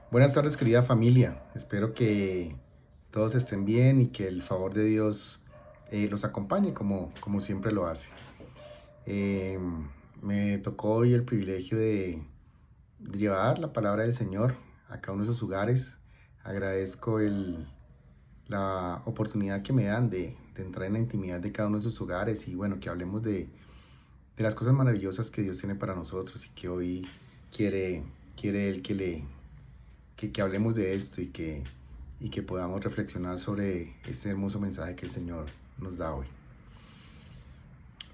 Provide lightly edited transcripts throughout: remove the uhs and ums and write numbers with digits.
Buenas tardes, querida familia. Espero que todos estén bien y que el favor de Dios los acompañe como siempre lo hace. Eh, Me tocó hoy el privilegio de llevar la palabra del Señor a cada uno de sus hogares. Agradezco la oportunidad que me dan de entrar en la intimidad de cada uno de sus hogares y bueno, que hablemos de las cosas maravillosas que Dios tiene para nosotros y que hoy quiere, quiere Él que hablemos de esto y que podamos reflexionar sobre este hermoso mensaje que el Señor nos da hoy.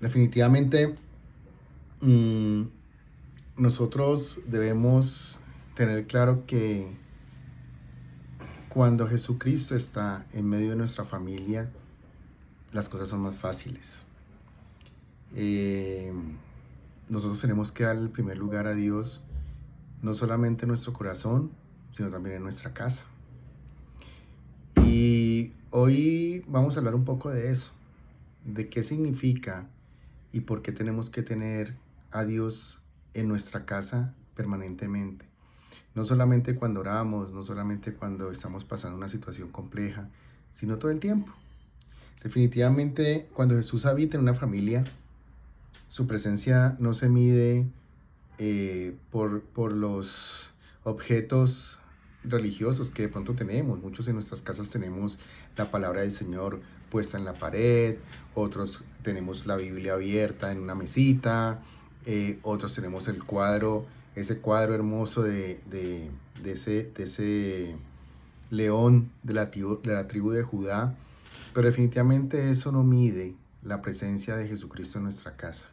Definitivamente, mmm, nosotros debemos tener claro que cuando Jesucristo está en medio de nuestra familia, las cosas son más fáciles. Eh, Nosotros tenemos que dar el primer lugar a Dios, no solamente en nuestro corazón, sino también en nuestra casa. Y hoy vamos a hablar un poco de eso, de qué significa y por qué tenemos que tener a Dios en nuestra casa permanentemente. No solamente cuando oramos, no solamente cuando estamos pasando una situación compleja, sino todo el tiempo. Definitivamente, cuando Jesús habita en una familia, su presencia no se mide por los objetos religiosos que de pronto tenemos. Muchos en nuestras casas tenemos la palabra del Señor puesta en la pared, otros tenemos la Biblia abierta en una mesita, otros tenemos ese cuadro hermoso de ese león de la tribu de Judá, pero definitivamente eso no mide la presencia de Jesucristo en nuestra casa.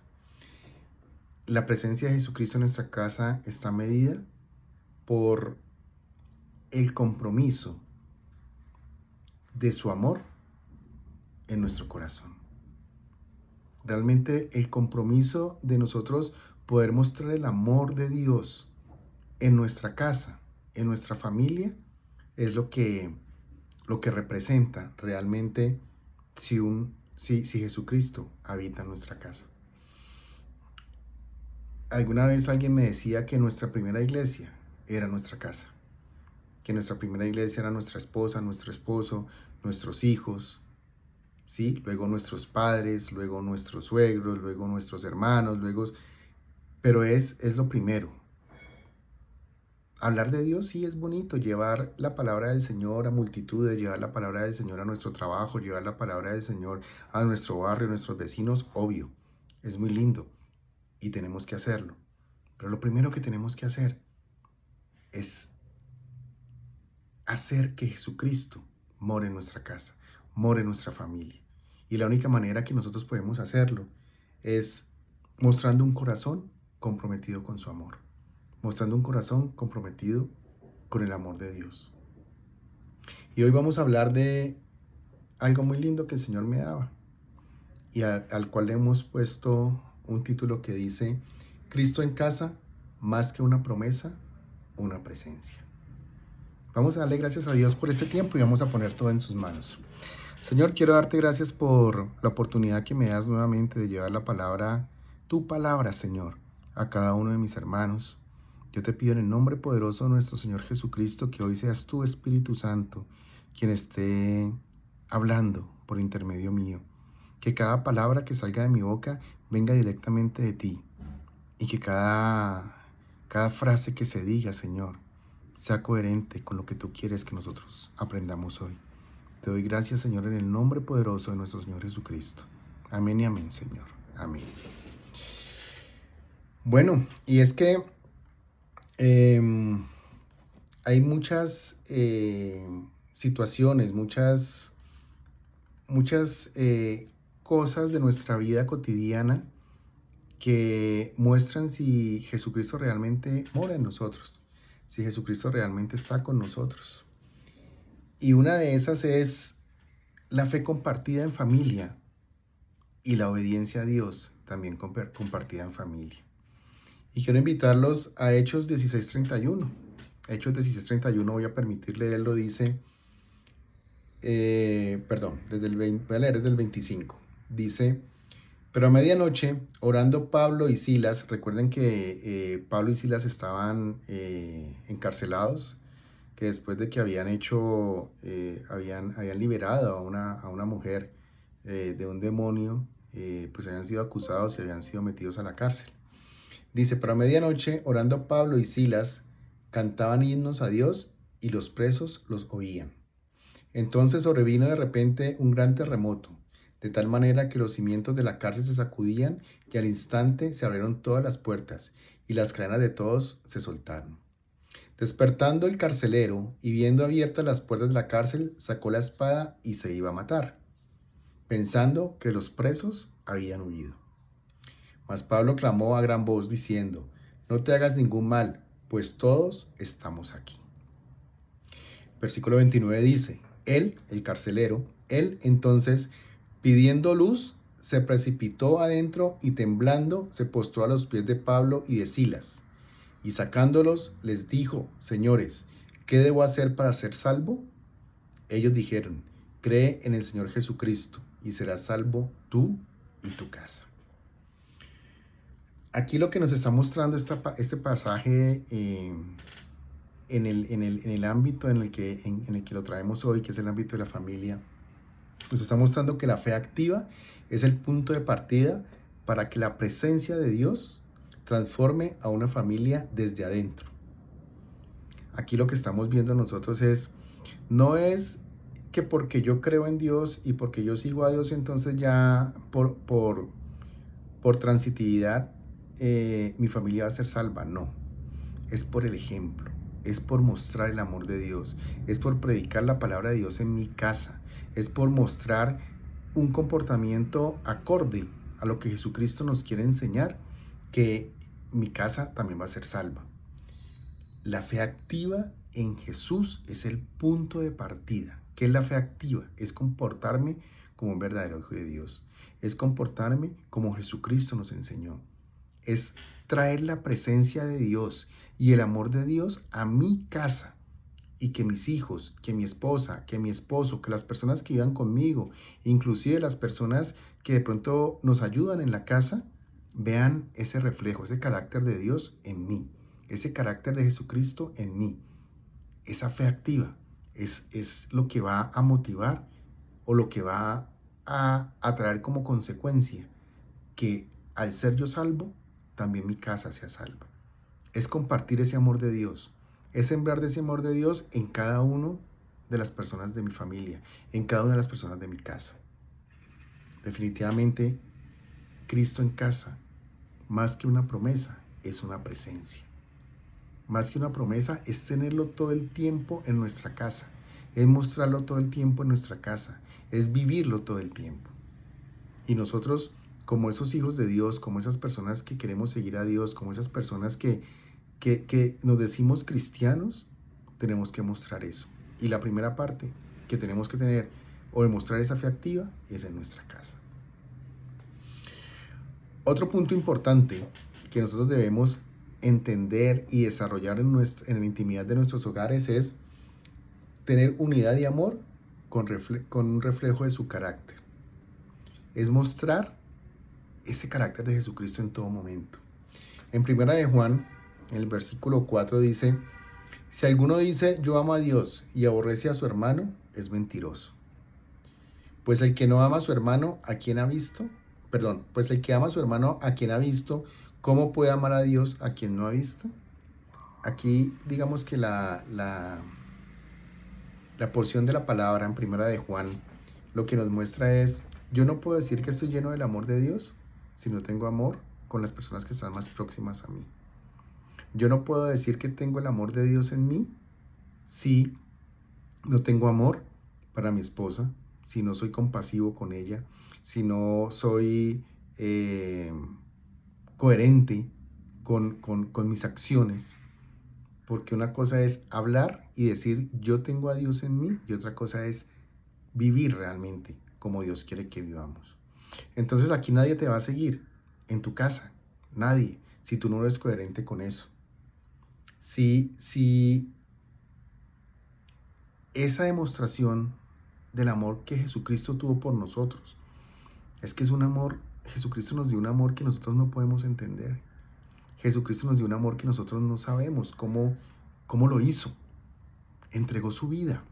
La presencia de Jesucristo en nuestra casa está medida por el compromiso de su amor en nuestro corazón. Realmente el compromiso de nosotros poder mostrar el amor de Dios en nuestra casa, en nuestra familia, es lo que representa realmente si Jesucristo habita en nuestra casa. Alguna vez alguien me decía que nuestra primera iglesia era nuestra casa, que nuestra primera iglesia era nuestra esposa, nuestro esposo, nuestros hijos, ¿sí? Luego nuestros padres, luego nuestros suegros, luego nuestros hermanos, pero es lo primero. Hablar de Dios sí es bonito, llevar la palabra del Señor a multitudes, llevar la palabra del Señor a nuestro trabajo, llevar la palabra del Señor a nuestro barrio, a nuestros vecinos, obvio, es muy lindo y tenemos que hacerlo. Pero lo primero que tenemos que hacer es hacer que Jesucristo more en nuestra casa, more en nuestra familia. Y la única manera que nosotros podemos hacerlo es mostrando un corazón comprometido con su amor, mostrando un corazón comprometido con el amor de Dios. Y hoy vamos a hablar de algo muy lindo que el Señor me daba y al cual le hemos puesto un título que dice: Cristo en casa, más que una promesa, una presencia. Vamos a darle gracias a Dios por este tiempo y vamos a poner todo en sus manos. Señor, quiero darte gracias por la oportunidad que me das nuevamente de llevar la palabra, tu palabra, Señor, a cada uno de mis hermanos. Yo te pido en el nombre poderoso de nuestro Señor Jesucristo que hoy seas tú, Espíritu Santo, quien esté hablando por intermedio mío. Que cada palabra que salga de mi boca venga directamente de ti y que cada frase que se diga, Señor, sea coherente con lo que tú quieres que nosotros aprendamos hoy. Te doy gracias, Señor, en el nombre poderoso de nuestro Señor Jesucristo. Amén y amén, Señor. Amén. Bueno, y es que hay muchas situaciones, muchas cosas de nuestra vida cotidiana que muestran si Jesucristo realmente mora en nosotros, si Jesucristo realmente está con nosotros. Y una de esas es la fe compartida en familia y la obediencia a Dios también compartida en familia. Y quiero invitarlos a Hechos 16:31. Hechos 16:31, voy a permitir leerlo, dice, voy a leer desde el 25. Dice: pero a medianoche, orando Pablo y Silas, recuerden que Pablo y Silas estaban encarcelados, que después de que habían hecho, habían liberado a una mujer de un demonio, pues habían sido acusados y habían sido metidos a la cárcel. Dice, pero a medianoche, orando Pablo y Silas, cantaban himnos a Dios y los presos los oían. Entonces sobrevino de repente un gran terremoto, de tal manera que los cimientos de la cárcel se sacudían y al instante se abrieron todas las puertas y las cadenas de todos se soltaron. Despertando el carcelero y viendo abiertas las puertas de la cárcel, sacó la espada y se iba a matar, pensando que los presos habían huido. Mas Pablo clamó a gran voz diciendo, no te hagas ningún mal, pues todos estamos aquí. Versículo 29 dice, él, el carcelero, él entonces, pidiendo luz, se precipitó adentro y temblando se postró a los pies de Pablo y de Silas. Y sacándolos les dijo, señores, ¿qué debo hacer para ser salvo? Ellos dijeron, cree en el Señor Jesucristo y serás salvo tú y tu casa. Aquí lo que nos está mostrando este pasaje en el ámbito en el que lo traemos hoy, que es el ámbito de la familia, nos está mostrando que la fe activa es el punto de partida para que la presencia de Dios transforme a una familia desde adentro. Aquí lo que estamos viendo nosotros no es que porque yo creo en Dios y porque yo sigo a Dios, entonces ya por transitividad mi familia va a ser salva. No, es por el ejemplo, es por mostrar el amor de Dios, es por predicar la palabra de Dios en mi casa, es por mostrar un comportamiento acorde a lo que Jesucristo nos quiere enseñar, que mi casa también va a ser salva. La fe activa en Jesús es el punto de partida. ¿Qué es la fe activa? Es comportarme como un verdadero hijo de Dios. Es comportarme como Jesucristo nos enseñó. Es traer la presencia de Dios y el amor de Dios a mi casa. Y que mis hijos, que mi esposa, que mi esposo, que las personas que vivan conmigo, inclusive las personas que de pronto nos ayudan en la casa, vean ese reflejo, ese carácter de Dios en mí, ese carácter de Jesucristo en mí. Esa fe activa es lo que va a motivar o lo que va a traer como consecuencia que al ser yo salvo, también mi casa sea salva. Es compartir ese amor de Dios, es sembrar de ese amor de Dios en cada una de las personas de mi familia, en cada una de las personas de mi casa. Definitivamente, Cristo en casa, más que una promesa, es una presencia. Más que una promesa, es tenerlo todo el tiempo en nuestra casa, es mostrarlo todo el tiempo en nuestra casa, es vivirlo todo el tiempo. Y nosotros, como esos hijos de Dios, como esas personas que queremos seguir a Dios, como esas personas que nos decimos cristianos, tenemos que mostrar eso. Y la primera parte que tenemos que tener o demostrar esa fe activa es en nuestra casa. Otro punto importante que nosotros debemos entender y desarrollar en la intimidad de nuestros hogares es tener unidad y amor con un reflejo de su carácter. Es mostrar ese carácter de Jesucristo en todo momento. En primera de Juan, en el versículo 4 dice, si alguno dice yo amo a Dios y aborrece a su hermano, es mentiroso. Pues el que no ama a su hermano, ¿a quien ha visto? Pues el que ama a su hermano, ¿a quien ha visto? ¿Cómo puede amar a Dios a quien no ha visto? Aquí digamos que la porción de la palabra en primera de Juan lo que nos muestra es, yo no puedo decir que estoy lleno del amor de Dios si no tengo amor con las personas que están más próximas a mí. Yo no puedo decir que tengo el amor de Dios en mí si no tengo amor para mi esposa, si no soy compasivo con ella, si no soy coherente con mis acciones. Porque una cosa es hablar y decir yo tengo a Dios en mí y otra cosa es vivir realmente como Dios quiere que vivamos. Entonces aquí nadie te va a seguir en tu casa, nadie, si tú no eres coherente con eso. Si esa demostración del amor que Jesucristo tuvo por nosotros, es que es un amor, Jesucristo nos dio un amor que nosotros no podemos entender. Jesucristo nos dio un amor que nosotros no sabemos cómo lo hizo, entregó su vida,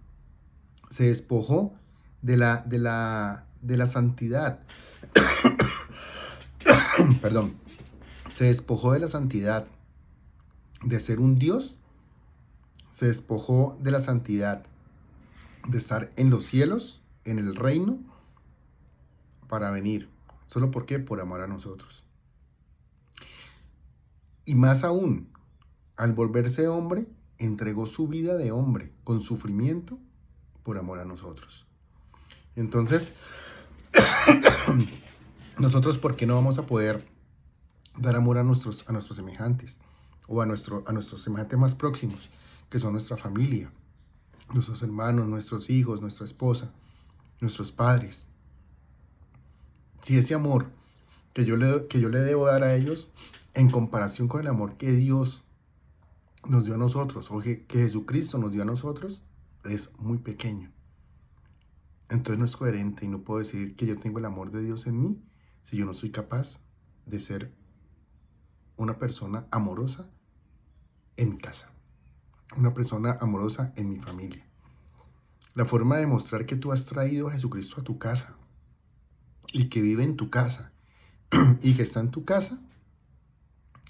se despojó de la santidad, perdón, se despojó de la santidad, de ser un Dios, se despojó de la santidad, de estar en los cielos, en el reino, para venir. ¿Solo por qué? Por amor a nosotros. Y más aún, al volverse hombre, entregó su vida de hombre, con sufrimiento, por amor a nosotros. Entonces, nosotros, ¿por qué no vamos a poder dar amor a nuestros semejantes? O a nuestros semejantes más próximos, que son nuestra familia, nuestros hermanos, nuestros hijos, nuestra esposa, nuestros padres. Si ese amor que yo le debo dar a ellos, en comparación con el amor que Dios nos dio a nosotros, o que Jesucristo nos dio a nosotros, es muy pequeño. Entonces no es coherente y no puedo decir que yo tengo el amor de Dios en mí si yo no soy capaz de ser una persona amorosa en mi casa, una persona amorosa en mi familia. La forma de demostrar que tú has traído a Jesucristo a tu casa y que vive en tu casa y que está en tu casa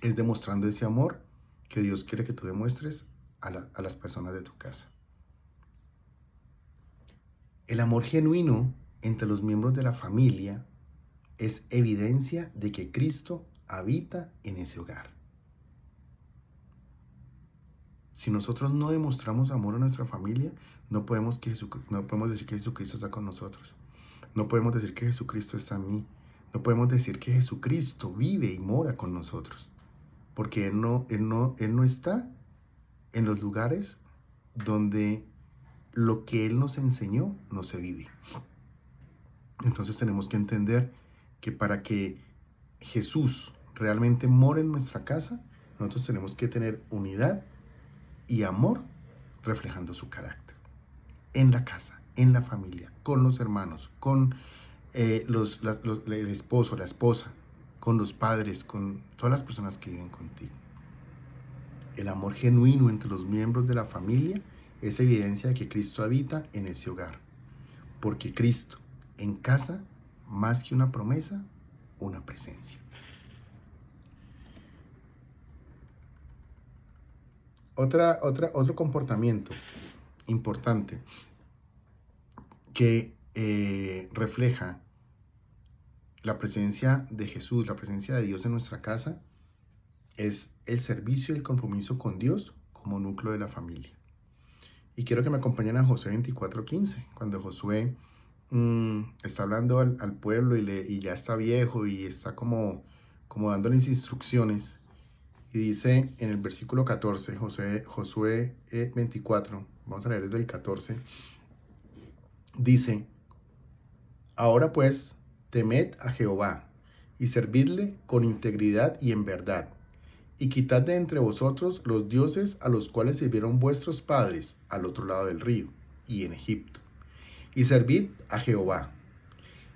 es demostrando ese amor que Dios quiere que tú demuestres a las personas de tu casa. El amor genuino entre los miembros de la familia es evidencia de que Cristo habita en ese hogar. Si nosotros no demostramos amor a nuestra familia, no podemos decir que Jesucristo está con nosotros. No podemos decir que Jesucristo está en mí. No podemos decir que Jesucristo vive y mora con nosotros. Porque Él no está en los lugares donde lo que Él nos enseñó no se vive. Entonces tenemos que entender que para que Jesús realmente more en nuestra casa, nosotros tenemos que tener unidad y amor reflejando su carácter. En la casa, en la familia, con los hermanos, con el esposo, la esposa, con los padres, con todas las personas que viven contigo. El amor genuino entre los miembros de la familia es evidencia de que Cristo habita en ese hogar. Porque Cristo, en casa, más que una promesa, una presencia. Otro comportamiento importante que refleja la presencia de Jesús, la presencia de Dios en nuestra casa, es el servicio y el compromiso con Dios como núcleo de la familia. Y quiero que me acompañen a Josué 24:15, cuando Josué está hablando al pueblo y ya está viejo y está como dándoles instrucciones. Y dice en el versículo 14, Josué 24, vamos a leer desde el 14, dice: ahora pues, temed a Jehová y servidle con integridad y en verdad, y quitad de entre vosotros los dioses a los cuales sirvieron vuestros padres al otro lado del río y en Egipto, y servid a Jehová.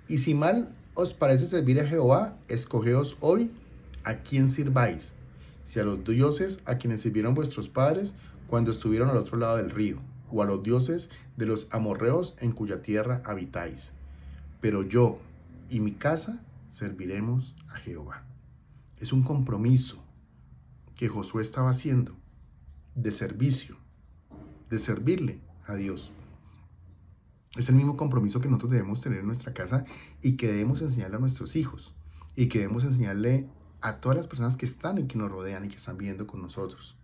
Y si mal os parece servir a Jehová, escogeos hoy a quién sirváis, si a los dioses a quienes sirvieron vuestros padres cuando estuvieron al otro lado del río, o a los dioses de los amorreos en cuya tierra habitáis. Pero yo y mi casa serviremos a Jehová. Es un compromiso que Josué estaba haciendo de servicio, de servirle a Dios. Es el mismo compromiso que nosotros debemos tener en nuestra casa y que debemos enseñarle a nuestros hijos y que debemos enseñarle a todas las personas que están y que nos rodean y que están viviendo con nosotros.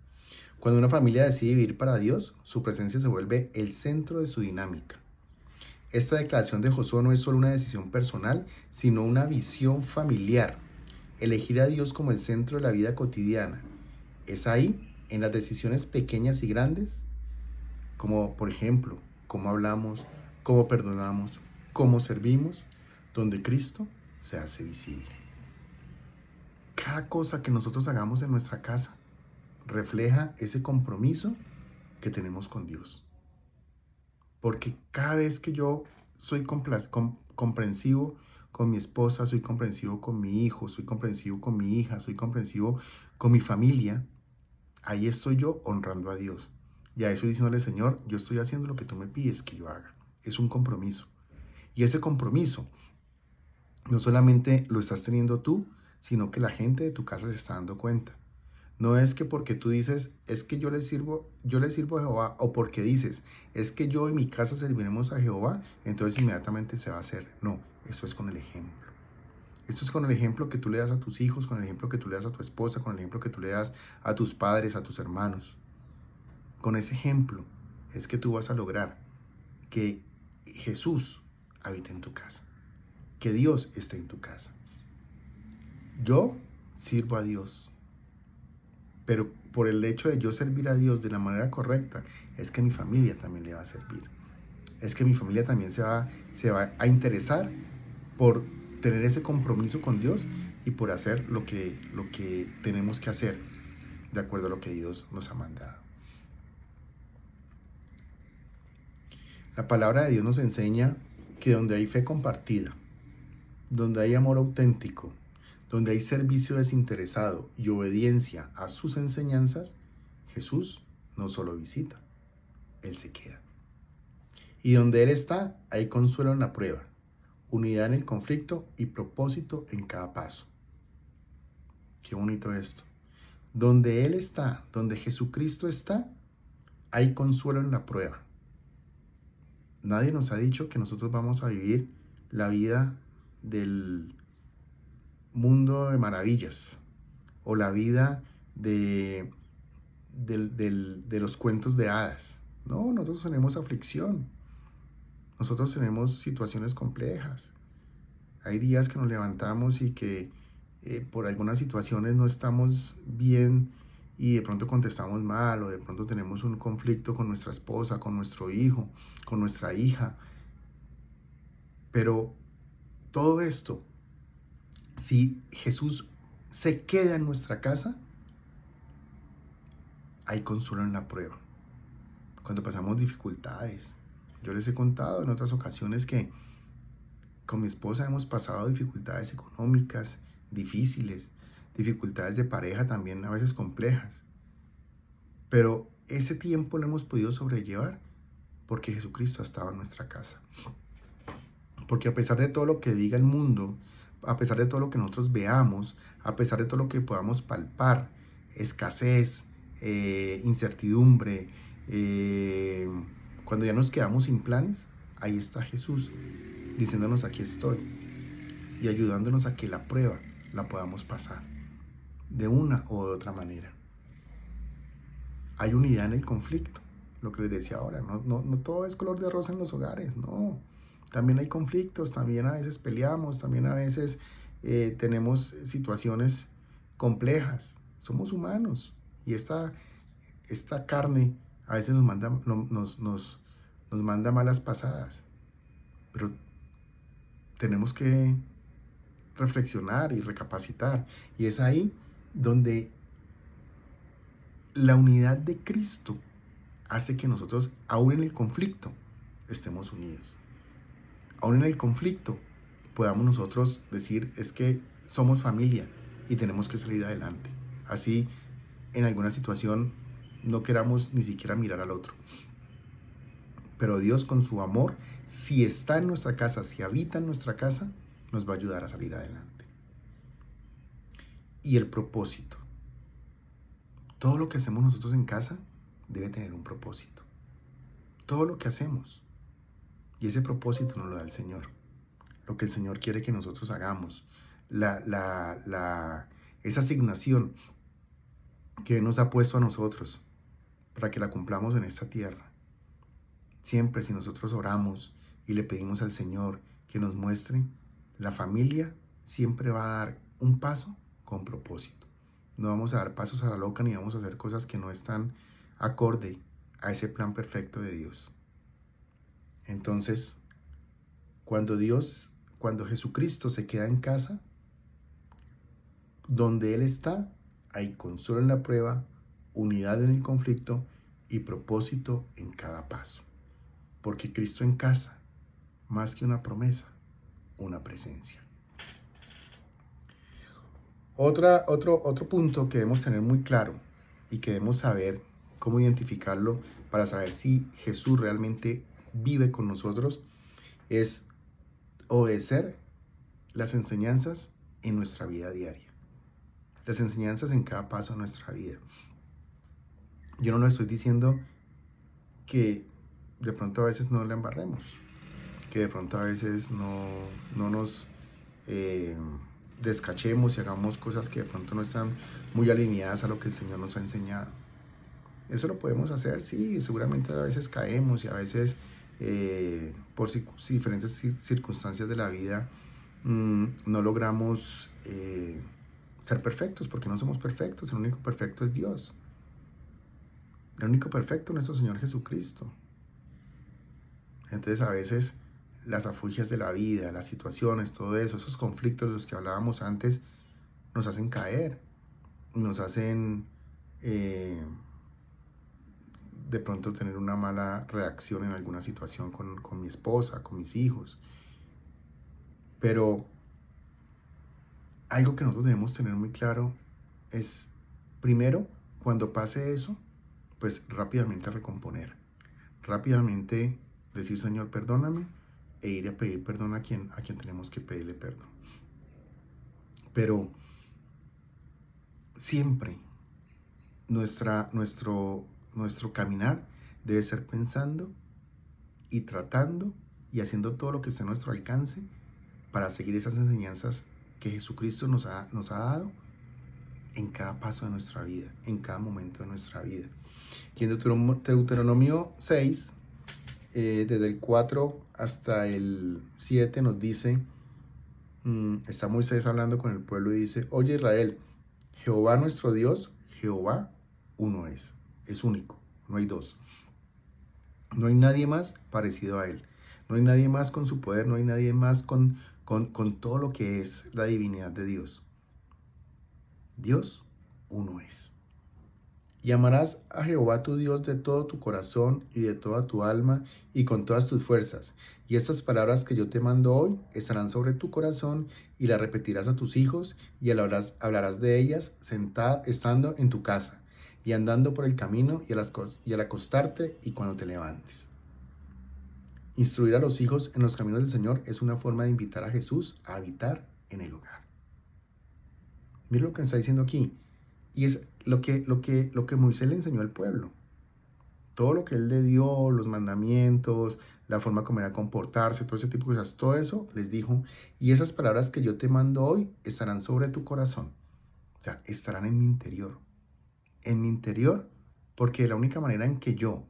Cuando una familia decide vivir para Dios, su presencia se vuelve el centro de su dinámica. Esta declaración de Josué no es solo una decisión personal, sino una visión familiar. Elegir a Dios como el centro de la vida cotidiana. Es ahí, en las decisiones pequeñas y grandes, como por ejemplo, cómo hablamos, cómo perdonamos, cómo servimos, donde Cristo se hace visible. Cada cosa que nosotros hagamos en nuestra casa refleja ese compromiso que tenemos con Dios. Porque cada vez que yo soy comprensivo con mi esposa, soy comprensivo con mi hijo, soy comprensivo con mi hija, soy comprensivo con mi familia, ahí estoy yo honrando a Dios. Y a eso diciéndole, Señor, yo estoy haciendo lo que tú me pides que yo haga. Es un compromiso. Y ese compromiso no solamente lo estás teniendo tú, sino que la gente de tu casa se está dando cuenta. No es que porque tú dices, es que yo le sirvo a Jehová, o porque dices, es que yo y mi casa serviremos a Jehová, entonces inmediatamente se va a hacer. No, eso es con el ejemplo. Esto es con el ejemplo que tú le das a tus hijos, con el ejemplo que tú le das a tu esposa, con el ejemplo que tú le das a tus padres, a tus hermanos. Con ese ejemplo es que tú vas a lograr que Jesús habite en tu casa, que Dios esté en tu casa. Yo sirvo a Dios, pero por el hecho de yo servir a Dios de la manera correcta, es que mi familia también le va a servir. Es que mi familia también se va a interesar por tener ese compromiso con Dios y por hacer lo que tenemos que hacer de acuerdo a lo que Dios nos ha mandado. La palabra de Dios nos enseña que donde hay fe compartida, donde hay amor auténtico, donde hay servicio desinteresado y obediencia a sus enseñanzas, Jesús no solo visita, Él se queda. Y donde Él está, hay consuelo en la prueba, unidad en el conflicto y propósito en cada paso. Qué bonito esto. Donde Él está, donde Jesucristo está, hay consuelo en la prueba. Nadie nos ha dicho que nosotros vamos a vivir la vida del mundo de maravillas o la vida de los cuentos de hadas. No, nosotros tenemos aflicción. Nosotros tenemos situaciones complejas. Hay días que nos levantamos y que por algunas situaciones no estamos bien y de pronto contestamos mal, o de pronto tenemos un conflicto con nuestra esposa, con nuestro hijo, con nuestra hija. Pero todo esto, si Jesús se queda en nuestra casa, hay consuelo en la prueba. Cuando pasamos dificultades, yo les he contado en otras ocasiones que con mi esposa hemos pasado dificultades económicas difíciles, dificultades de pareja también a veces complejas. Pero ese tiempo lo hemos podido sobrellevar porque Jesucristo ha estado en nuestra casa. Porque a pesar de todo lo que diga el mundo, a pesar de todo lo que nosotros veamos, a pesar de todo lo que podamos palpar, escasez, incertidumbre, cuando ya nos quedamos sin planes, ahí está Jesús diciéndonos aquí estoy y ayudándonos a que la prueba la podamos pasar de una o de otra manera. Hay unidad en el conflicto, lo que les decía ahora, no todo es color de rosa en los hogares, no. También hay conflictos, también a veces peleamos, también a veces tenemos situaciones complejas. Somos humanos y esta carne a veces nos manda malas pasadas, pero tenemos que reflexionar y recapacitar. Y es ahí donde la unidad de Cristo hace que nosotros, aún en el conflicto, estemos unidos. Aún en el conflicto, podamos nosotros decir, es que somos familia y tenemos que salir adelante. Así, en alguna situación, no queramos ni siquiera mirar al otro. Pero Dios, con su amor, si está en nuestra casa, si habita en nuestra casa, nos va a ayudar a salir adelante. Y el propósito. Todo lo que hacemos nosotros en casa debe tener un propósito. Todo lo que hacemos. Y ese propósito nos lo da el Señor. Lo que el Señor quiere que nosotros hagamos. Esa asignación que Él nos ha puesto a nosotros para que la cumplamos en esta tierra. Siempre si nosotros oramos y le pedimos al Señor que nos muestre, la familia siempre va a dar un paso con propósito. No vamos a dar pasos a la loca ni vamos a hacer cosas que no están acorde a ese plan perfecto de Dios. Entonces, cuando Jesucristo se queda en casa, donde Él está, hay consuelo en la prueba, unidad en el conflicto y propósito en cada paso. Porque Cristo en casa, más que una promesa, una presencia. Otro punto que debemos tener muy claro y que debemos saber cómo identificarlo para saber si Jesús realmente vive con nosotros, es obedecer las enseñanzas en nuestra vida diaria, las enseñanzas en cada paso de nuestra vida. Yo no le estoy diciendo que de pronto a veces no la embarremos, que de pronto a veces no nos descachemos y hagamos cosas que de pronto no están muy alineadas a lo que el Señor nos ha enseñado. Eso lo podemos hacer, sí, seguramente a veces caemos y a veces por diferentes circunstancias de la vida no logramos ser perfectos, porque no somos perfectos, el único perfecto es Dios. El único perfecto es nuestro Señor Jesucristo. Entonces a veces las afugias de la vida, las situaciones, todo eso, esos conflictos de los que hablábamos antes, nos hacen caer, nos hacen de pronto tener una mala reacción en alguna situación con mi esposa, con mis hijos. Pero algo que nosotros debemos tener muy claro es, primero, cuando pase eso, pues rápidamente recomponer, rápidamente decir, Señor, perdóname, e ir a pedir perdón a quien tenemos que pedirle perdón. Pero siempre nuestro caminar debe ser pensando y tratando y haciendo todo lo que esté a nuestro alcance para seguir esas enseñanzas que Jesucristo nos ha dado en cada paso de nuestra vida, en cada momento de nuestra vida. Y en Deuteronomio 6, desde el 4 hasta el 7 nos dice, está Moisés hablando con el pueblo y dice, oye Israel, Jehová nuestro Dios, Jehová uno es único, no hay dos. No hay nadie más parecido a Él. No hay nadie más con su poder, no hay nadie más con todo lo que es la divinidad de Dios. Dios uno es. Y amarás a Jehová tu Dios de todo tu corazón y de toda tu alma y con todas tus fuerzas. Y estas palabras que yo te mando hoy estarán sobre tu corazón y las repetirás a tus hijos y hablarás de ellas estando en tu casa y andando por el camino y al acostarte y cuando te levantes. Instruir a los hijos en los caminos del Señor es una forma de invitar a Jesús a habitar en el hogar. Mira lo que está diciendo aquí. Y es lo que Moisés le enseñó al pueblo. Todo lo que él le dio, los mandamientos, la forma como era comportarse, todo ese tipo de cosas, todo eso les dijo. Y esas palabras que yo te mando hoy estarán sobre tu corazón. O sea, estarán en mi interior. En mi interior, porque la única manera en que yo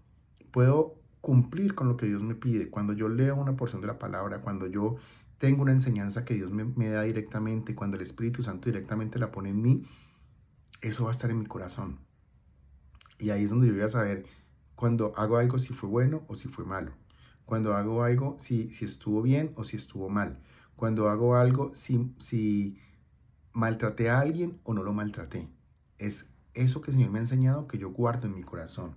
puedo cumplir con lo que Dios me pide, cuando yo leo una porción de la palabra, cuando yo tengo una enseñanza que Dios me da directamente, cuando el Espíritu Santo directamente la pone en mí, eso va a estar en mi corazón. Y ahí es donde yo voy a saber cuando hago algo si fue bueno o si fue malo. Cuando hago algo si estuvo bien o si estuvo mal. Cuando hago algo si maltraté a alguien o no lo maltraté. Es eso que el Señor me ha enseñado que yo guardo en mi corazón.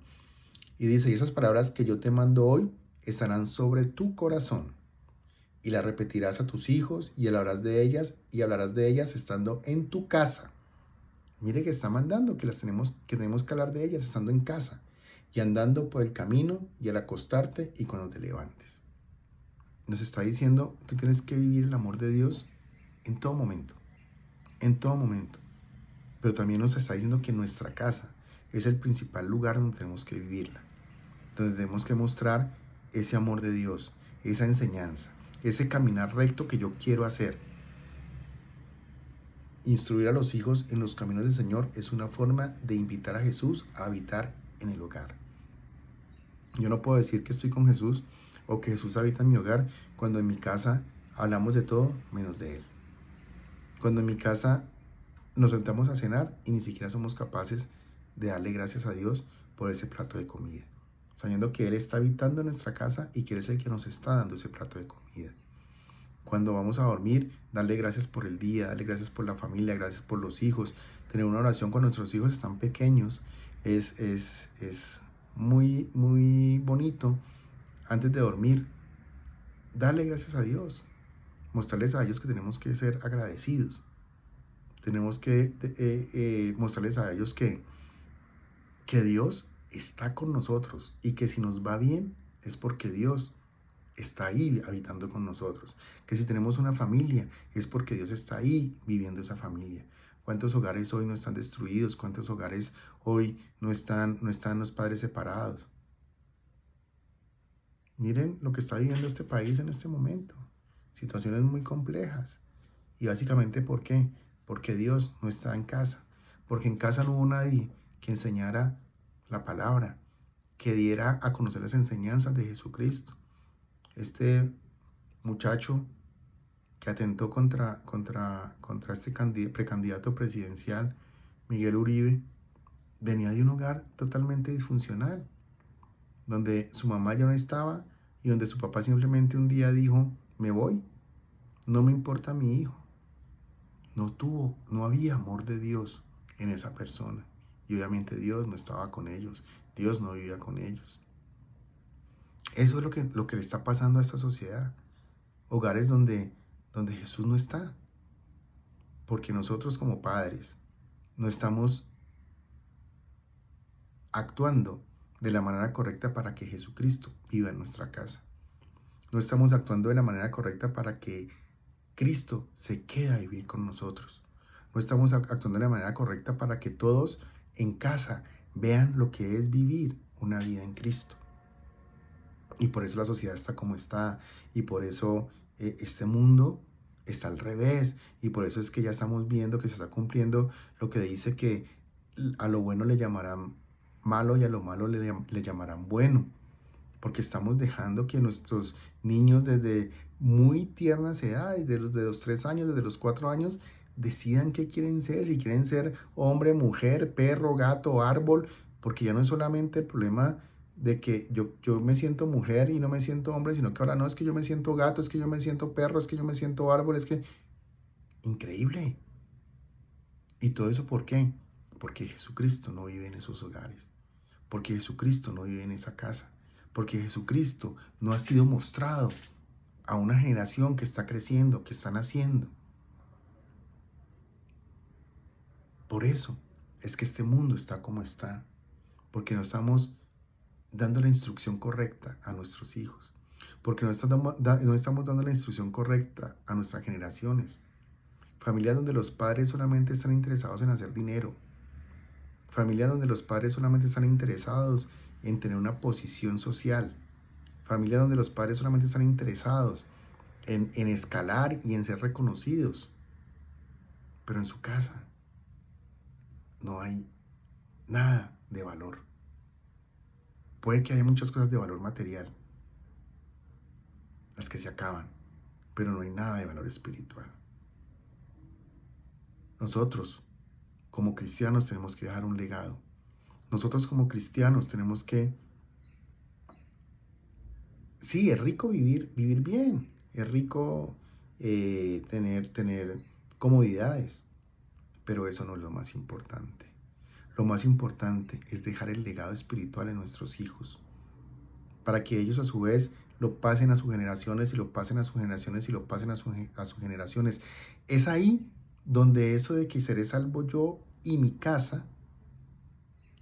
Y dice, y esas palabras que yo te mando hoy estarán sobre tu corazón. Y las repetirás a tus hijos y hablarás de ellas estando en tu casa. Mire que está mandando que tenemos que hablar de ellas estando en casa y andando por el camino y al acostarte y cuando te levantes. Nos está diciendo, tú tienes que vivir el amor de Dios en todo momento, en todo momento. Pero también nos está diciendo que nuestra casa es el principal lugar donde tenemos que vivirla, donde tenemos que mostrar ese amor de Dios, esa enseñanza, ese caminar recto que yo quiero hacer. Instruir a los hijos en los caminos del Señor es una forma de invitar a Jesús a habitar en el hogar. Yo no puedo decir que estoy con Jesús o que Jesús habita en mi hogar cuando en mi casa hablamos de todo menos de Él. Cuando en mi casa nos sentamos a cenar y ni siquiera somos capaces de darle gracias a Dios por ese plato de comida, sabiendo que Él está habitando en nuestra casa y que Él es el que nos está dando ese plato de comida. Cuando vamos a dormir, darle gracias por el día, darle gracias por la familia, gracias por los hijos. Tener una oración cuando nuestros hijos están pequeños es muy, muy bonito. Antes de dormir, darle gracias a Dios. Mostrarles a ellos que tenemos que ser agradecidos. Tenemos que mostrarles a ellos que Dios está con nosotros y que si nos va bien es porque Dios está ahí habitando con nosotros. Que si tenemos una familia es porque Dios está ahí viviendo esa familia. ¿Cuántos hogares hoy no están destruidos? ¿Cuántos hogares hoy no están los padres separados? Miren lo que está viviendo este país en este momento. Situaciones muy complejas. Y básicamente, ¿por qué? Porque Dios no está en casa. Porque en casa no hubo nadie que enseñara la palabra, que diera a conocer las enseñanzas de Jesucristo. Este muchacho que atentó contra este precandidato presidencial, Miguel Uribe, venía de un hogar totalmente disfuncional, donde su mamá ya no estaba y donde su papá simplemente un día dijo, me voy, no me importa mi hijo. No había amor de Dios en esa persona. Y obviamente Dios no estaba con ellos, Dios no vivía con ellos. Eso es lo que le está pasando a esta sociedad. Hogares donde Jesús no está. Porque nosotros como padres no estamos actuando de la manera correcta para que Jesucristo viva en nuestra casa. No estamos actuando de la manera correcta para que Cristo se quede a vivir con nosotros. No estamos actuando de la manera correcta para que todos en casa vean lo que es vivir una vida en Cristo. Y por eso la sociedad está como está. Y por eso este mundo está al revés. Y por eso es que ya estamos viendo que se está cumpliendo lo que dice que a lo bueno le llamarán malo y a lo malo le llamarán bueno. Porque estamos dejando que nuestros niños desde muy tiernas edades, de los 3 años, desde los 4 años, decidan qué quieren ser, si quieren ser hombre, mujer, perro, gato, árbol, porque ya no es solamente el problema de que yo me siento mujer y no me siento hombre, sino que ahora no, es que yo me siento gato, es que yo me siento perro, es que yo me siento árbol, es que... Increíble. ¿Y todo eso por qué? Porque Jesucristo no vive en esos hogares, porque Jesucristo no vive en esa casa, porque Jesucristo no ha sido mostrado a una generación que está creciendo, que está naciendo. Por eso es que este mundo está como está, porque no estamos dando la instrucción correcta a nuestros hijos, porque no estamos dando la instrucción correcta a nuestras generaciones. Familias donde los padres solamente están interesados en hacer dinero, familias donde los padres solamente están interesados en tener una posición social, familias donde los padres solamente están interesados en escalar y en ser reconocidos, pero en su casa no hay nada de valor. Puede que haya muchas cosas de valor material, las que se acaban, pero no hay nada de valor espiritual. Nosotros, como cristianos, tenemos que dejar un legado. Nosotros como cristianos tenemos que... Sí, es rico vivir bien, es rico tener comodidades, pero eso no es lo más importante. Lo más importante es dejar el legado espiritual en nuestros hijos, para que ellos a su vez lo pasen a sus generaciones y lo pasen a sus generaciones y lo pasen a sus generaciones. Es ahí donde eso de que seré salvo yo y mi casa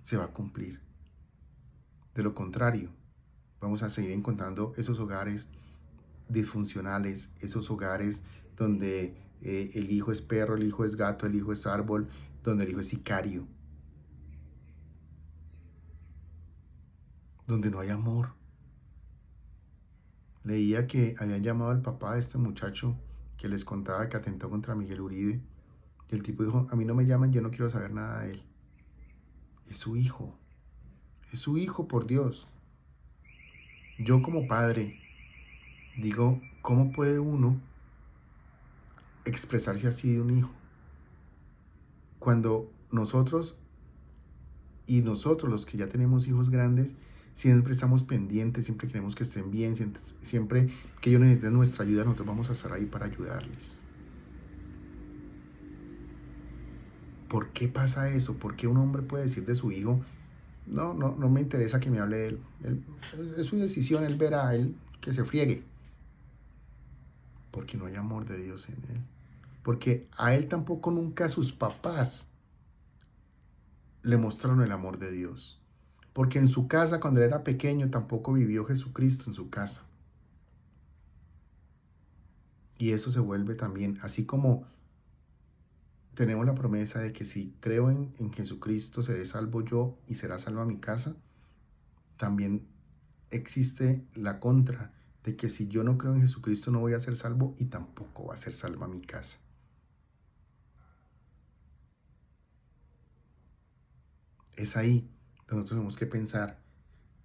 se va a cumplir. De lo contrario, vamos a seguir encontrando esos hogares disfuncionales, esos hogares donde el hijo es perro, el hijo es gato, el hijo es árbol, donde el hijo es sicario, donde no hay amor. Leía que habían llamado al papá de este muchacho que les contaba que atentó contra Miguel Uribe. Y el tipo dijo, a mí no me llaman, yo no quiero saber nada de él. Es su hijo por Dios. Yo como padre digo, ¿cómo puede uno expresarse así de un hijo? Cuando nosotros los que ya tenemos hijos grandes, siempre estamos pendientes, siempre queremos que estén bien, siempre que ellos necesiten nuestra ayuda, nosotros vamos a estar ahí para ayudarles. ¿Por qué pasa eso? ¿Por qué un hombre puede decir de su hijo, no me interesa que me hable de él, es su decisión, él verá, él que se friegue? Porque no hay amor de Dios en él. Porque a él tampoco nunca sus papás le mostraron el amor de Dios. Porque en su casa, cuando él era pequeño, tampoco vivió Jesucristo en su casa. Y eso se vuelve también, así como tenemos la promesa de que si creo en Jesucristo, seré salvo yo y será salva mi casa, también existe la contra de que si yo no creo en Jesucristo no voy a ser salvo y tampoco va a ser salva mi casa. Es ahí donde nosotros tenemos que pensar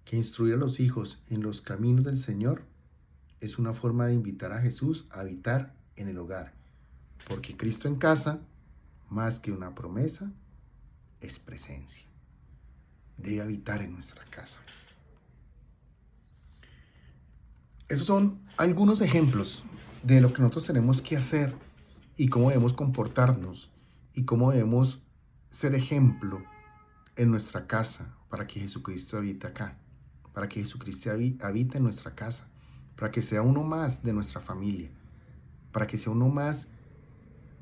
que instruir a los hijos en los caminos del Señor es una forma de invitar a Jesús a habitar en el hogar. Porque Cristo en casa, más que una promesa, es presencia. Debe habitar en nuestra casa. Esos son algunos ejemplos de lo que nosotros tenemos que hacer y cómo debemos comportarnos y cómo debemos ser ejemplo en nuestra casa para que Jesucristo habite acá, para que Jesucristo habite en nuestra casa, para que sea uno más de nuestra familia, para que sea uno más,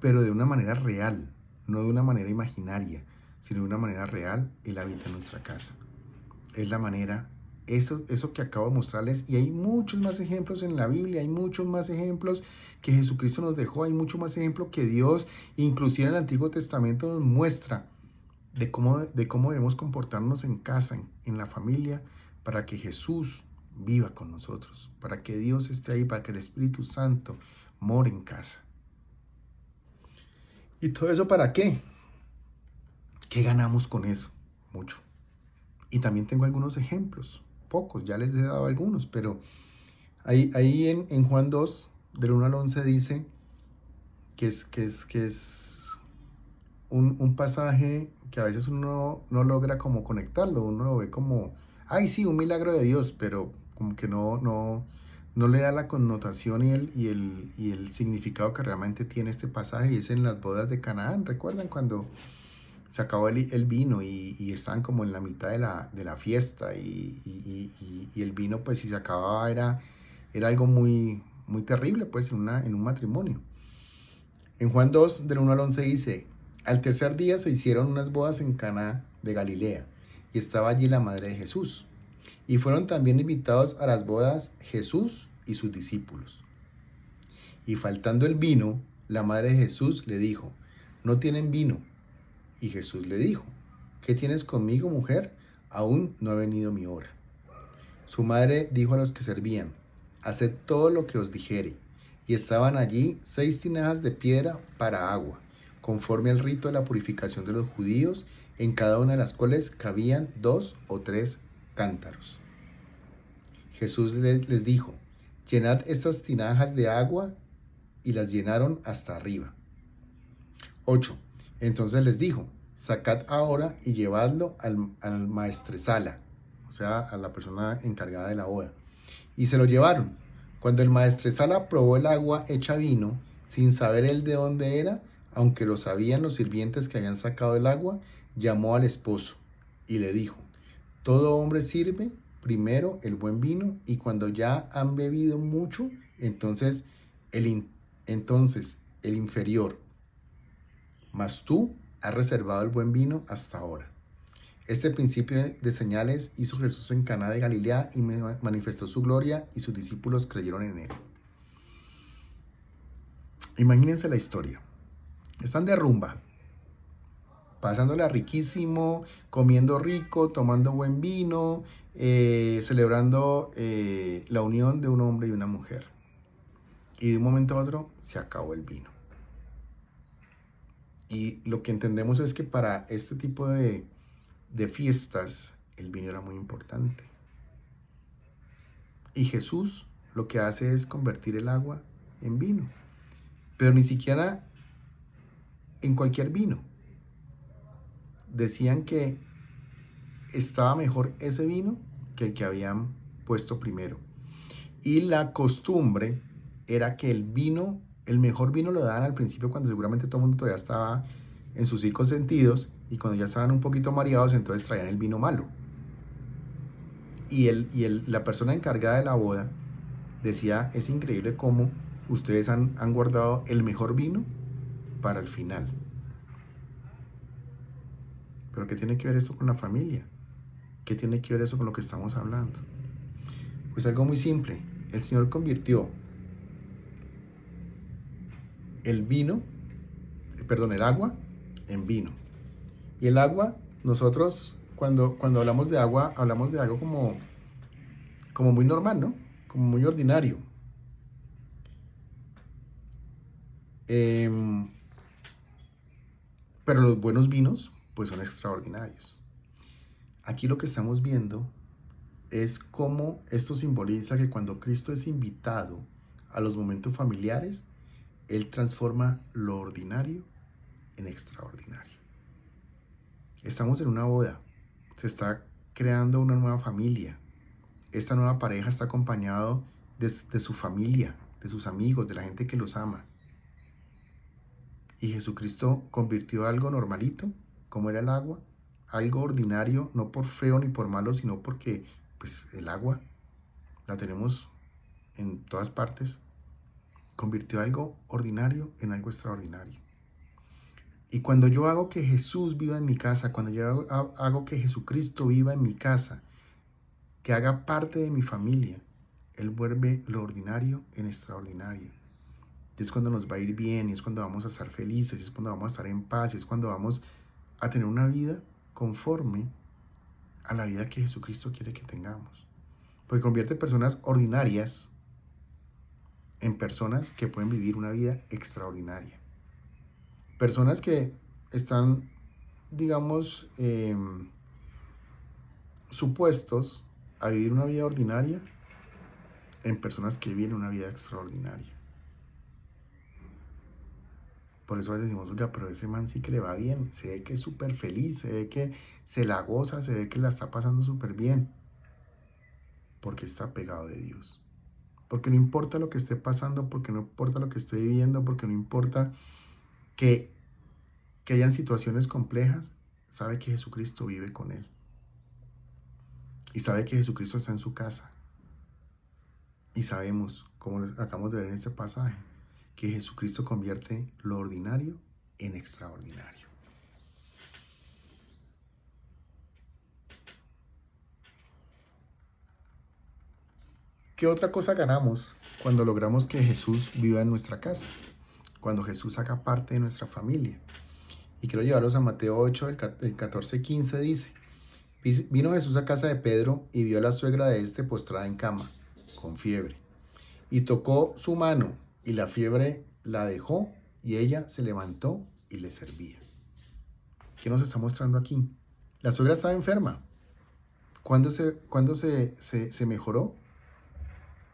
pero de una manera real, no de una manera imaginaria, sino de una manera real. Él habita en nuestra casa. Es la manera, eso que acabo de mostrarles, y hay muchos más ejemplos en la Biblia, hay muchos más ejemplos que Jesucristo nos dejó, hay muchos más ejemplos que Dios, inclusive en el Antiguo Testamento, nos muestra de cómo debemos comportarnos en casa, en la familia, para que Jesús viva con nosotros, para que Dios esté ahí, para que el Espíritu Santo more en casa. ¿Y todo eso para qué? ¿Qué ganamos con eso? Mucho. Y también tengo algunos ejemplos, pocos, ya les he dado algunos, pero ahí en Juan 2, del 1 al 11 dice que es un pasaje que a veces uno no logra como conectarlo, uno lo ve como, ay sí, un milagro de Dios, pero como que no le da la connotación y el significado que realmente tiene este pasaje, y es en las bodas de Canaán. ¿Recuerdan cuando se acabó el vino y estaban como en la mitad de la fiesta y el vino, pues si se acababa era algo muy terrible, pues en un matrimonio? En Juan 2, del 1 al 11 dice, al tercer día se hicieron unas bodas en Caná de Galilea, y estaba allí la madre de Jesús. Y fueron también invitados a las bodas Jesús y sus discípulos. Y faltando el vino, la madre de Jesús le dijo, no tienen vino. Y Jesús le dijo, ¿qué tienes conmigo, mujer? Aún no ha venido mi hora. Su madre dijo a los que servían, haced todo lo que os dijere. Y estaban allí 6 tinajas de piedra para agua, conforme al rito de la purificación de los judíos, en cada una de las cuales cabían 2 o 3 cántaros. Jesús les dijo, llenad estas tinajas de agua, y las llenaron hasta arriba. 8. Entonces les dijo, sacad ahora y llevadlo al maestresala, o sea, a la persona encargada de la boda. Y se lo llevaron. Cuando el maestresala probó el agua hecha vino, sin saber él de dónde era, aunque lo sabían los sirvientes que habían sacado el agua, llamó al esposo y le dijo, todo hombre sirve primero el buen vino, y cuando ya han bebido mucho, entonces el inferior. Mas tú has reservado el buen vino hasta ahora. Este principio de señales hizo Jesús en Caná de Galilea y manifestó su gloria, y sus discípulos creyeron en él. Imagínense la historia. Están de rumba, pasándola riquísimo, comiendo rico, tomando buen vino, celebrando la unión de un hombre y una mujer. Y de un momento a otro se acabó el vino. Y lo que entendemos es que para este tipo de fiestas, el vino era muy importante. Y Jesús lo que hace es convertir el agua en vino. Pero ni siquiera en cualquier vino. Decían que estaba mejor ese vino que el que habían puesto primero. Y la costumbre era que el mejor vino lo daban al principio, cuando seguramente todo el mundo todavía estaba en sus 5 sentidos, y cuando ya estaban un poquito mareados, entonces traían el vino malo. Y la persona encargada de la boda decía, es increíble cómo ustedes han guardado el mejor vino para el final. ¿Pero qué tiene que ver esto con la familia? ¿Qué tiene que ver eso con lo que estamos hablando? Pues algo muy simple. El Señor convirtió el agua en vino. Y el agua, nosotros cuando hablamos de agua, hablamos de algo como muy normal, ¿no? Como muy ordinario. Em, pero los buenos vinos, pues son extraordinarios. Aquí lo que estamos viendo es cómo esto simboliza que cuando Cristo es invitado a los momentos familiares, Él transforma lo ordinario en extraordinario. Estamos en una boda, se está creando una nueva familia. Esta nueva pareja está acompañado de su familia, de sus amigos, de la gente que los ama. Y Jesucristo convirtió algo normalito, como era el agua, algo ordinario, no por feo ni por malo, sino porque pues, el agua la tenemos en todas partes. Convirtió algo ordinario en algo extraordinario. Y cuando yo hago que Jesús viva en mi casa, cuando yo hago que Jesucristo viva en mi casa, que haga parte de mi familia, Él vuelve lo ordinario en extraordinario. Y es cuando nos va a ir bien, y es cuando vamos a estar felices, y es cuando vamos a estar en paz, y es cuando vamos a tener una vida conforme a la vida que Jesucristo quiere que tengamos. Porque convierte personas ordinarias en personas que pueden vivir una vida extraordinaria. Personas que están, digamos, supuestos a vivir una vida ordinaria en personas que viven una vida extraordinaria. Por eso a veces decimos, oiga, pero ese man sí que le va bien, se ve que es súper feliz, se ve que se la goza, se ve que la está pasando súper bien, porque está pegado de Dios. Porque no importa lo que esté pasando, porque no importa lo que esté viviendo, porque no importa que hayan situaciones complejas, sabe que Jesucristo vive con él. Y sabe que Jesucristo está en su casa. Y sabemos, como acabamos de ver en este pasaje, que Jesucristo convierte lo ordinario en extraordinario. ¿Qué otra cosa ganamos cuando logramos que Jesús viva en nuestra casa? Cuando Jesús haga parte de nuestra familia. Y quiero llevarlos a Mateo 8, el 14-15 dice, vino Jesús a casa de Pedro y vio a la suegra de este postrada en cama, con fiebre. Y tocó su mano y la fiebre la dejó y ella se levantó y le servía. ¿Qué nos está mostrando aquí? La suegra estaba enferma. ¿Cuándo se mejoró?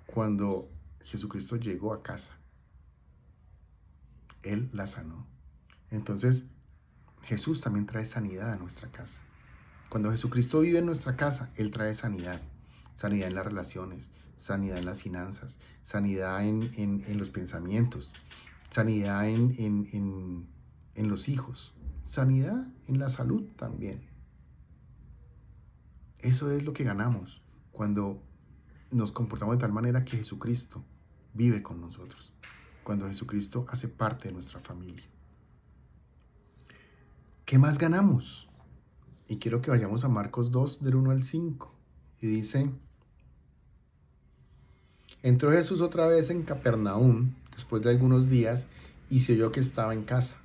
Cuando Jesucristo llegó a casa. Él la sanó. Entonces, Jesús también trae sanidad a nuestra casa. Cuando Jesucristo vive en nuestra casa, Él trae sanidad. Sanidad en las relaciones, sanidad en las finanzas, sanidad en los pensamientos, sanidad en los hijos, sanidad en la salud también. Eso es lo que ganamos cuando nos comportamos de tal manera que Jesucristo vive con nosotros, cuando Jesucristo hace parte de nuestra familia. ¿Qué más ganamos? Y quiero que vayamos a Marcos 2, del 1 al 5. Y dice, entró Jesús otra vez en Capernaum, después de algunos días, y se oyó que estaba en casa.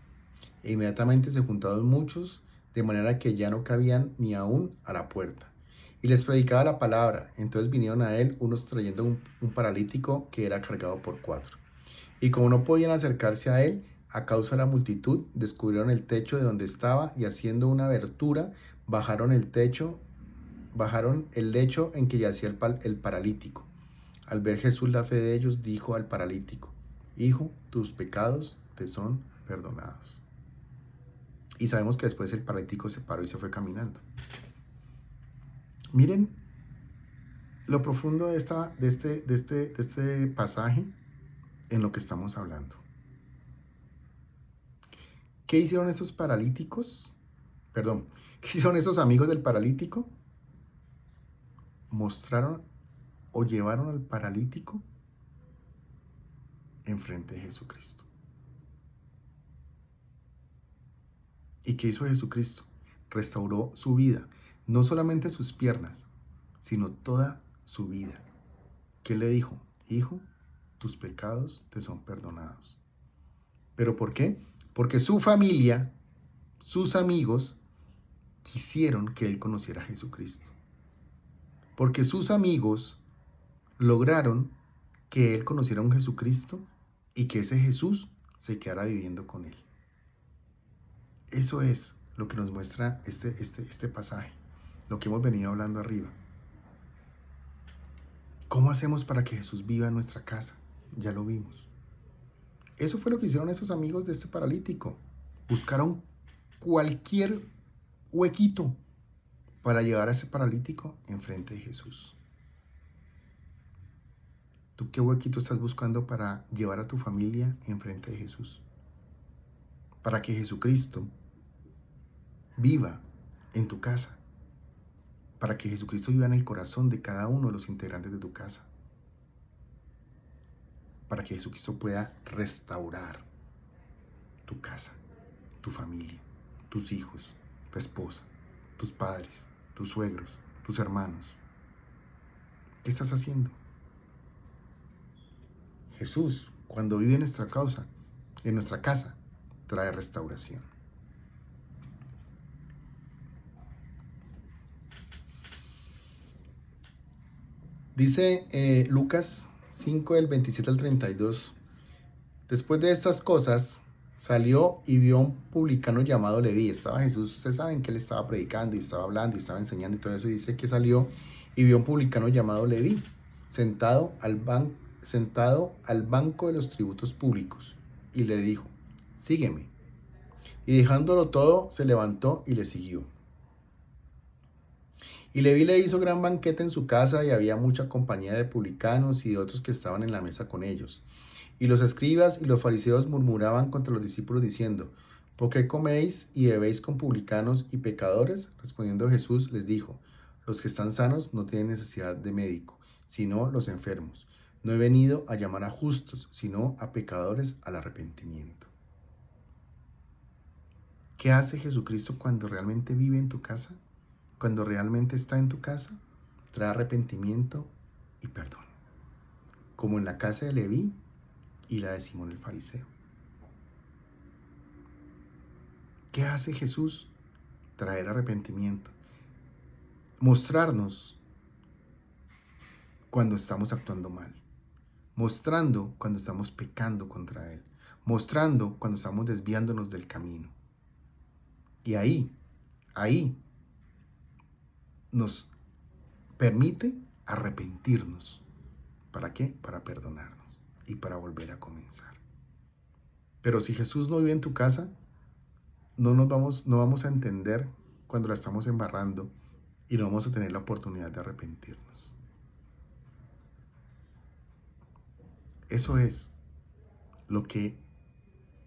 E inmediatamente se juntaron muchos, de manera que ya no cabían ni aún a la puerta. Y les predicaba la palabra. Entonces vinieron a él unos trayendo un paralítico que era cargado por 4. Y como no podían acercarse a él, a causa de la multitud, descubrieron el techo de donde estaba y haciendo una abertura, bajaron el lecho en que yacía el paralítico. Al ver Jesús la fe de ellos, dijo al paralítico, hijo, tus pecados te son perdonados. Y sabemos que después el paralítico se paró y se fue caminando. Miren lo profundo de este pasaje en lo que estamos hablando. ¿Qué hicieron esos paralíticos? Perdón, ¿qué hicieron esos amigos del paralítico? Mostraron o llevaron al paralítico enfrente de Jesucristo. ¿Y qué hizo Jesucristo? Restauró su vida, no solamente sus piernas, sino toda su vida. ¿Qué le dijo? Hijo, tus pecados te son perdonados. ¿Pero por qué? Porque su familia, sus amigos, quisieron que él conociera a Jesucristo. Porque sus amigos lograron que él conociera a un Jesucristo y que ese Jesús se quedara viviendo con él. Eso es lo que nos muestra este pasaje, lo que hemos venido hablando arriba. ¿Cómo hacemos para que Jesús viva en nuestra casa? Ya lo vimos. Eso fue lo que hicieron esos amigos de este paralítico. Buscaron cualquier huequito para llevar a ese paralítico enfrente de Jesús. ¿Tú qué huequito estás buscando para llevar a tu familia enfrente de Jesús? Para que Jesucristo viva en tu casa. Para que Jesucristo viva en el corazón de cada uno de los integrantes de tu casa. Para que Jesucristo pueda restaurar tu casa, tu familia, tus hijos, tu esposa, tus padres, tus suegros, tus hermanos. ¿Qué estás haciendo? Jesús, cuando vive en nuestra casa, trae restauración. Dice Lucas 5, del 27 al 32. Después de estas cosas, salió y vio a un publicano llamado Leví. Estaba Jesús, ustedes saben que él estaba predicando y estaba hablando y estaba enseñando y todo eso. Y dice que salió y vio a un publicano llamado Leví, sentado al banco de los tributos públicos. Y le dijo, sígueme. Y dejándolo todo, se levantó y le siguió. Y Leví le hizo gran banquete en su casa, y había mucha compañía de publicanos y de otros que estaban en la mesa con ellos. Y los escribas y los fariseos murmuraban contra los discípulos diciendo, ¿por qué coméis y bebéis con publicanos y pecadores? Respondiendo Jesús les dijo, los que están sanos no tienen necesidad de médico, sino los enfermos. No he venido a llamar a justos, sino a pecadores al arrepentimiento. ¿Qué hace Jesucristo cuando realmente vive en tu casa? Cuando realmente está en tu casa, trae arrepentimiento y perdón. Como en la casa de Leví y la de Simón el fariseo. ¿Qué hace Jesús? Traer arrepentimiento. Mostrarnos cuando estamos actuando mal. Mostrando cuando estamos pecando contra Él. Mostrando cuando estamos desviándonos del camino. Y ahí nos permite arrepentirnos. ¿Para qué? Para perdonarnos y para volver a comenzar. Pero si Jesús no vive en tu casa, no vamos a entender cuando la estamos embarrando y no vamos a tener la oportunidad de arrepentirnos. Eso es lo que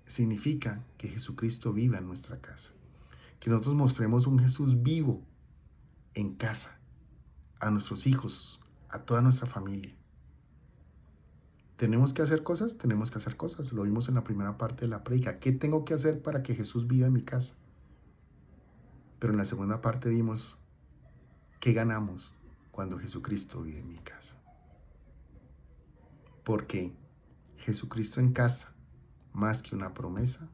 significa que Jesucristo viva en nuestra casa. Que nosotros mostremos un Jesús vivo en casa, a nuestros hijos, a toda nuestra familia. ¿Tenemos que hacer cosas? Tenemos que hacer cosas. Lo vimos en la primera parte de la prédica. ¿Qué tengo que hacer para que Jesús viva en mi casa? Pero en la segunda parte vimos qué ganamos cuando Jesucristo vive en mi casa. Porque Jesucristo en casa, más que una promesa,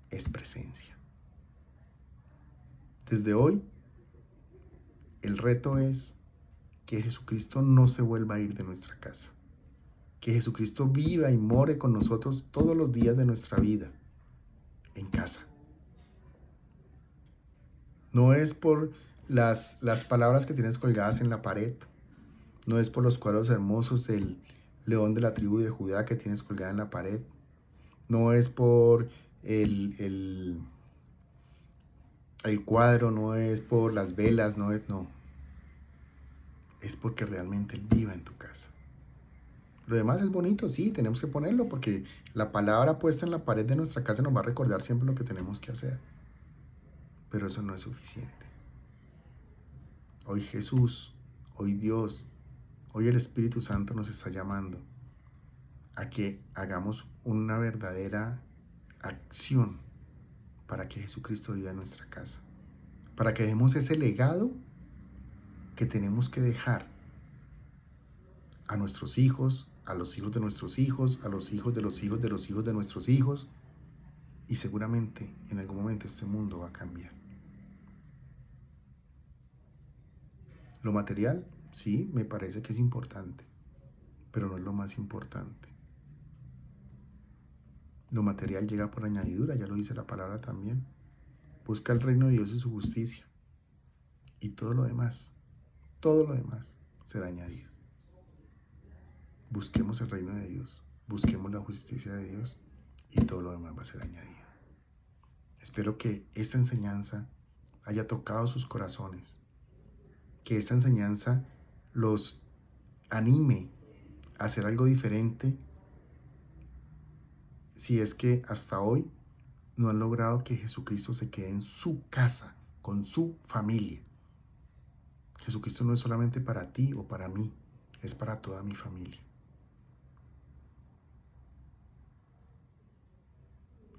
es presencia. Desde hoy, el reto es que Jesucristo no se vuelva a ir de nuestra casa. Que Jesucristo viva y more con nosotros todos los días de nuestra vida, en casa. No es por las palabras que tienes colgadas en la pared, no es por los cuadros hermosos del león de la tribu de Judá que tienes colgada en la pared, no es por el cuadro, no es por las velas, no. Es porque realmente Él viva en tu casa. Lo demás es bonito, sí, tenemos que ponerlo porque la palabra puesta en la pared de nuestra casa nos va a recordar siempre lo que tenemos que hacer. Pero eso no es suficiente. Hoy Jesús, hoy Dios, hoy el Espíritu Santo nos está llamando a que hagamos una verdadera acción para que Jesucristo viva en nuestra casa. para que dejemos ese legado que tenemos que dejar a nuestros hijos, a los hijos de nuestros hijos, a los hijos de los hijos de los hijos de nuestros hijos, y seguramente en algún momento este mundo va a cambiar. Lo material, sí, me parece que es importante, pero no es lo más importante. Lo material llega por añadidura, ya lo dice la palabra también. Busca el reino de Dios y su justicia, y todo lo demás será añadido. Busquemos el reino de Dios, busquemos la justicia de Dios, y todo lo demás va a ser añadido. Espero que esta enseñanza haya tocado sus corazones, que esta enseñanza los anime a hacer algo diferente si es que hasta hoy no han logrado que Jesucristo se quede en su casa, con su familia. Jesucristo no es solamente para ti o para mí, es para toda mi familia.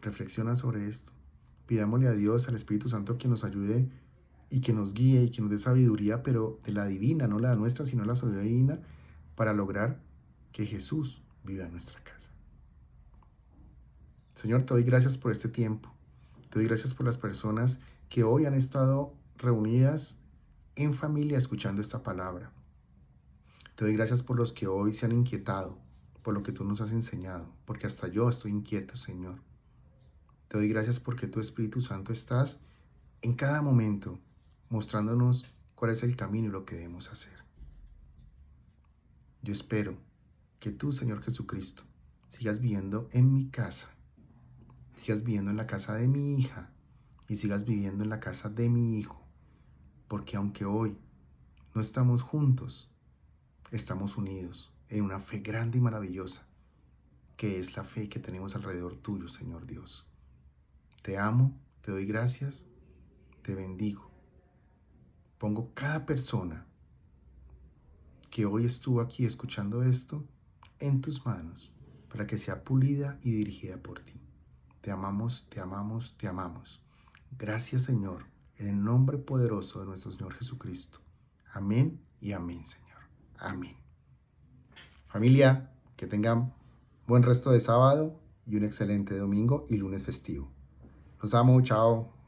Reflexiona sobre esto. Pidámosle a Dios, al Espíritu Santo, que nos ayude y que nos guíe y que nos dé sabiduría, pero de la divina, no la nuestra, sino la sabiduría divina, para lograr que Jesús viva en nuestra casa. Señor, te doy gracias por este tiempo. Te doy gracias por las personas que hoy han estado reunidas en familia escuchando esta palabra. Te doy gracias por los que hoy se han inquietado, por lo que tú nos has enseñado, porque hasta yo estoy inquieto, Señor. Te doy gracias porque tu Espíritu Santo estás en cada momento mostrándonos cuál es el camino y lo que debemos hacer. Yo espero que tú, Señor Jesucristo, sigas viviendo en mi casa, sigas viviendo en la casa de mi hija y sigas viviendo en la casa de mi hijo, porque aunque hoy no estamos juntos, estamos unidos en una fe grande y maravillosa, que es la fe que tenemos alrededor tuyo, Señor Dios. Te amo, te doy gracias, te bendigo. Pongo cada persona que hoy estuvo aquí escuchando esto en tus manos, para que sea pulida y dirigida por ti. Te amamos, te amamos, te amamos. Gracias, Señor, en el nombre poderoso de nuestro Señor Jesucristo. Amén y amén, Señor. Amén. Familia, que tengan buen resto de sábado y un excelente domingo y lunes festivo. Los amo, chao.